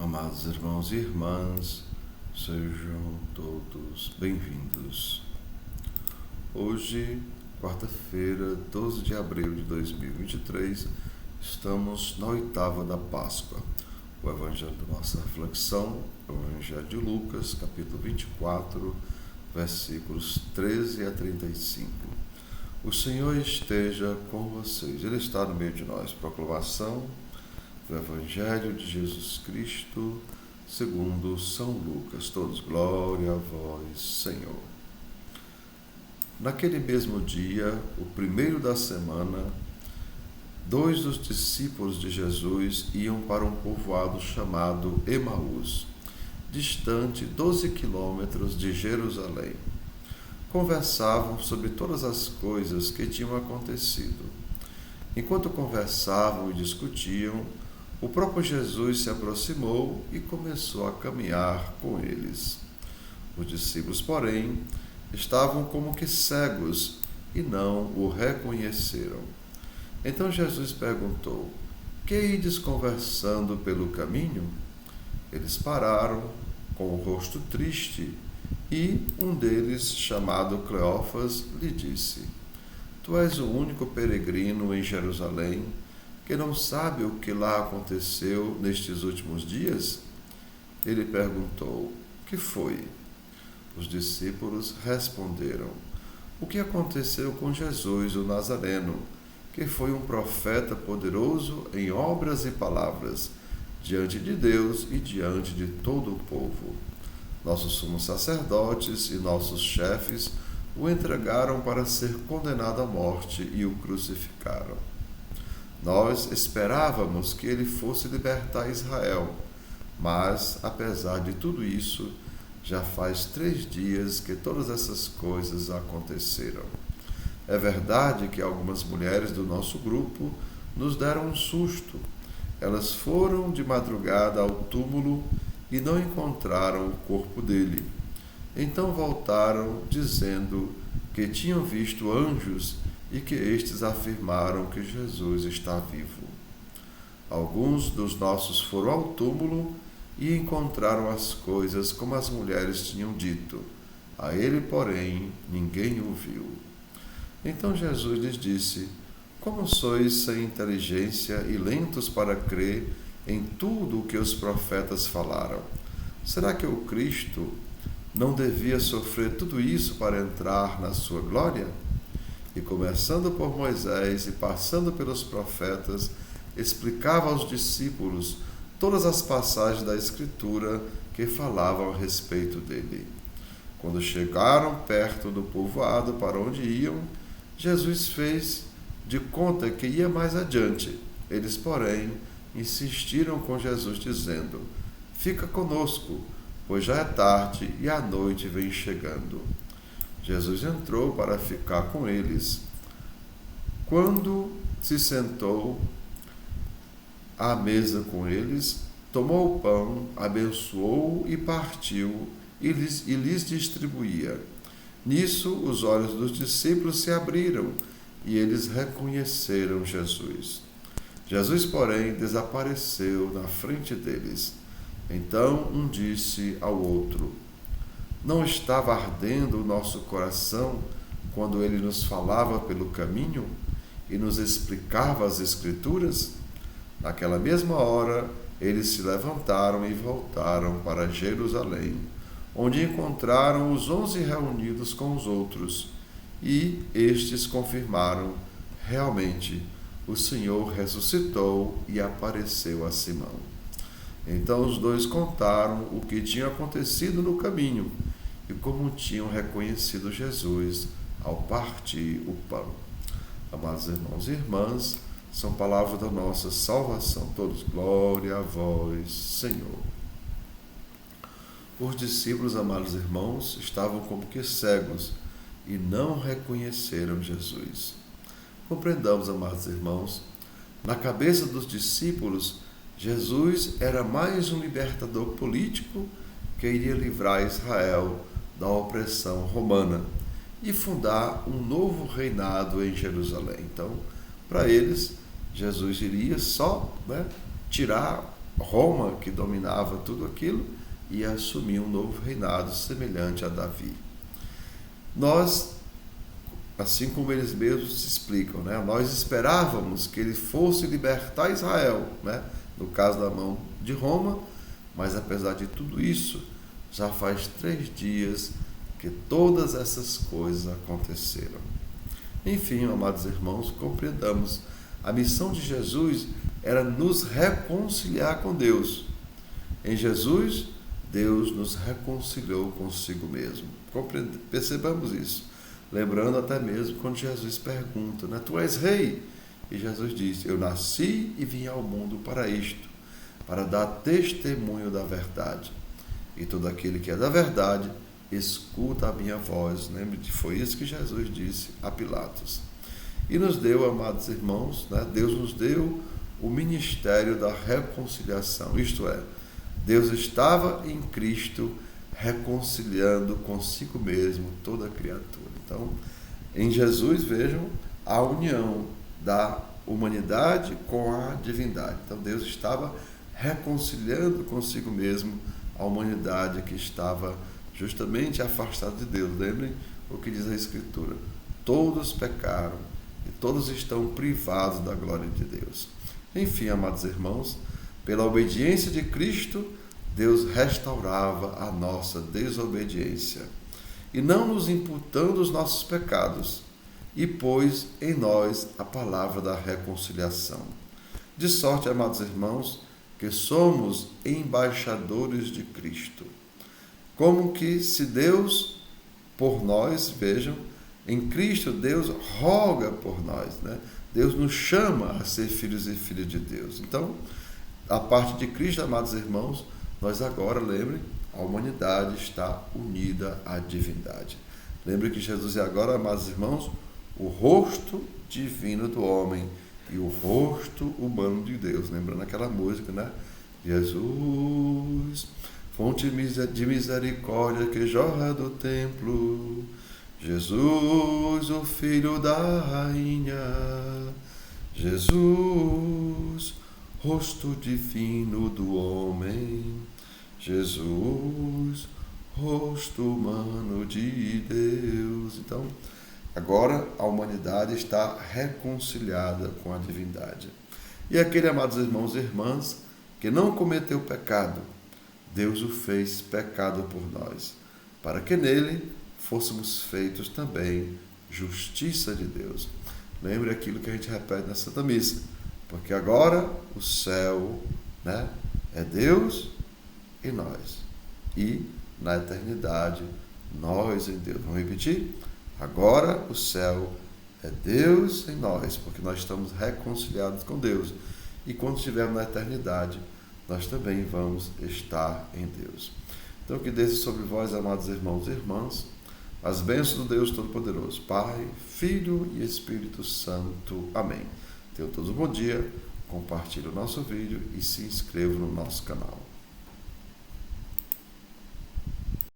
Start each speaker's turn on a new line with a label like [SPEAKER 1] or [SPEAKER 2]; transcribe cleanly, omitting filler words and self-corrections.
[SPEAKER 1] Amados irmãos e irmãs, sejam todos bem-vindos. Hoje, quarta-feira, 12 de abril de 2023, estamos na oitava da Páscoa. O evangelho da nossa reflexão é o evangelho de Lucas, capítulo 24, versículos 13 a 35. O Senhor esteja com vocês, Ele está no meio de nós. Proclamação do Evangelho de Jesus Cristo, segundo São Lucas. Todos, glória a vós, Senhor. Naquele mesmo dia, o primeiro da semana, 2 dos discípulos de Jesus iam para um povoado chamado Emaús, distante 12 quilômetros de Jerusalém. Conversavam sobre todas as coisas que tinham acontecido. Enquanto conversavam e discutiam, o próprio Jesus se aproximou e começou a caminhar com eles. Os discípulos, porém, estavam como que cegos e não o reconheceram. Então Jesus perguntou: "Que ides conversando pelo caminho?" Eles pararam, com o rosto triste, e um deles, chamado Cleófas, lhe disse: "Tu és o único peregrino em Jerusalém que não sabe o que lá aconteceu nestes últimos dias?" Ele perguntou: "Que foi?" Os discípulos responderam: "O que aconteceu com Jesus, o Nazareno, que foi um profeta poderoso em obras e palavras, diante de Deus e diante de todo o povo. Nossos sumos sacerdotes e nossos chefes o entregaram para ser condenado à morte e o crucificaram. Nós esperávamos que ele fosse libertar Israel, mas, apesar de tudo isso, já faz 3 dias que todas essas coisas aconteceram. É verdade que algumas mulheres do nosso grupo nos deram um susto. Elas foram de madrugada ao túmulo e não encontraram o corpo dele. Então voltaram dizendo que tinham visto anjos e que estes afirmaram que Jesus está vivo. Alguns dos nossos foram ao túmulo e encontraram as coisas como as mulheres tinham dito. A ele, porém, ninguém o viu." Então Jesus lhes disse: "Como sois sem inteligência e lentos para crer em tudo o que os profetas falaram? Será que o Cristo não devia sofrer tudo isso para entrar na sua glória?" E começando por Moisés e passando pelos profetas, explicava aos discípulos todas as passagens da Escritura que falavam a respeito dele. Quando chegaram perto do povoado para onde iam, Jesus fez de conta que ia mais adiante. Eles, porém, insistiram com Jesus, dizendo: "Fica conosco, pois já é tarde e a noite vem chegando." Jesus entrou para ficar com eles. Quando se sentou à mesa com eles, tomou o pão, abençoou e partiu e lhes distribuía. Nisso, os olhos dos discípulos se abriram e eles reconheceram Jesus. Jesus, porém, desapareceu na frente deles. Então um disse ao outro: "Não estava ardendo o nosso coração quando ele nos falava pelo caminho e nos explicava as Escrituras?" Naquela mesma hora, eles se levantaram e voltaram para Jerusalém, onde encontraram os 11 reunidos com os outros, e estes confirmaram: realmente, o Senhor ressuscitou e apareceu a Simão. Então os dois contaram o que tinha acontecido no caminho e como tinham reconhecido Jesus ao partir o pão. Amados irmãos e irmãs, são palavras da nossa salvação. Todos, glória a vós, Senhor. Os discípulos, amados irmãos, estavam como que cegos e não reconheceram Jesus. Compreendamos, amados irmãos, na cabeça dos discípulos, Jesus era mais um libertador político que iria livrar Israel da opressão romana e fundar um novo reinado em Jerusalém. Então, para eles, Jesus iria só tirar Roma, que dominava tudo aquilo, ia assumir um novo reinado semelhante a Davi. Nós, assim como eles mesmos se explicam, né? Nós esperávamos que ele fosse libertar Israel, né? No caso da mão de Roma, mas apesar de tudo isso, já faz 3 dias que todas essas coisas aconteceram. Enfim, amados irmãos, compreendamos, a missão de Jesus era nos reconciliar com Deus. Em Jesus, Deus nos reconciliou consigo mesmo. Percebamos isso. Lembrando até mesmo quando Jesus pergunta, né? Tu és rei? E Jesus diz, eu nasci e vim ao mundo para isto, para dar testemunho da verdade. E todo aquele que é da verdade, escuta a minha voz. Lembre que foi isso que Jesus disse a Pilatos. E nos deu, amados irmãos, né? Deus nos deu o ministério da reconciliação. Isto é, Deus estava em Cristo reconciliando consigo mesmo toda a criatura. Então, em Jesus, vejam a união da humanidade com a divindade. Então, Deus estava reconciliando consigo mesmo a humanidade que estava justamente afastada de Deus. Lembrem o que diz a Escritura: todos pecaram e todos estão privados da glória de Deus. Enfim, amados irmãos, pela obediência de Cristo, Deus restaurava a nossa desobediência, e não nos imputando os nossos pecados, e pôs em nós a palavra da reconciliação. De sorte, amados irmãos, que somos embaixadores de Cristo. Como que se Deus por nós, vejam, em Cristo Deus roga por nós, né? Deus nos chama a ser filhos e filhas de Deus. Então, a parte de Cristo, amados irmãos, nós agora, lembrem, a humanidade está unida à divindade. Lembrem que Jesus é agora, amados irmãos, o rosto divino do homem e o rosto humano de Deus. Lembrando aquela música, né? Jesus, fonte de misericórdia que jorra do templo, Jesus, o filho da rainha, Jesus, rosto divino do homem, Jesus, rosto humano de Deus. Então, agora a humanidade está reconciliada com a divindade. E aquele, amados irmãos e irmãs, que não cometeu pecado, Deus o fez pecado por nós, para que nele fôssemos feitos também justiça de Deus. Lembre aquilo que a gente repete na Santa Missa, porque agora o céu, né, é Deus e nós, e na eternidade nós em Deus. Vamos repetir? Agora o céu é Deus em nós, porque nós estamos reconciliados com Deus, e quando estivermos na eternidade, nós também vamos estar em Deus. Então, que desça sobre vós, amados irmãos e irmãs, as bênçãos do Deus Todo-Poderoso, Pai, Filho e Espírito Santo. Amém. Tenham todos um bom dia, compartilhe o nosso vídeo e se inscrevam no nosso canal.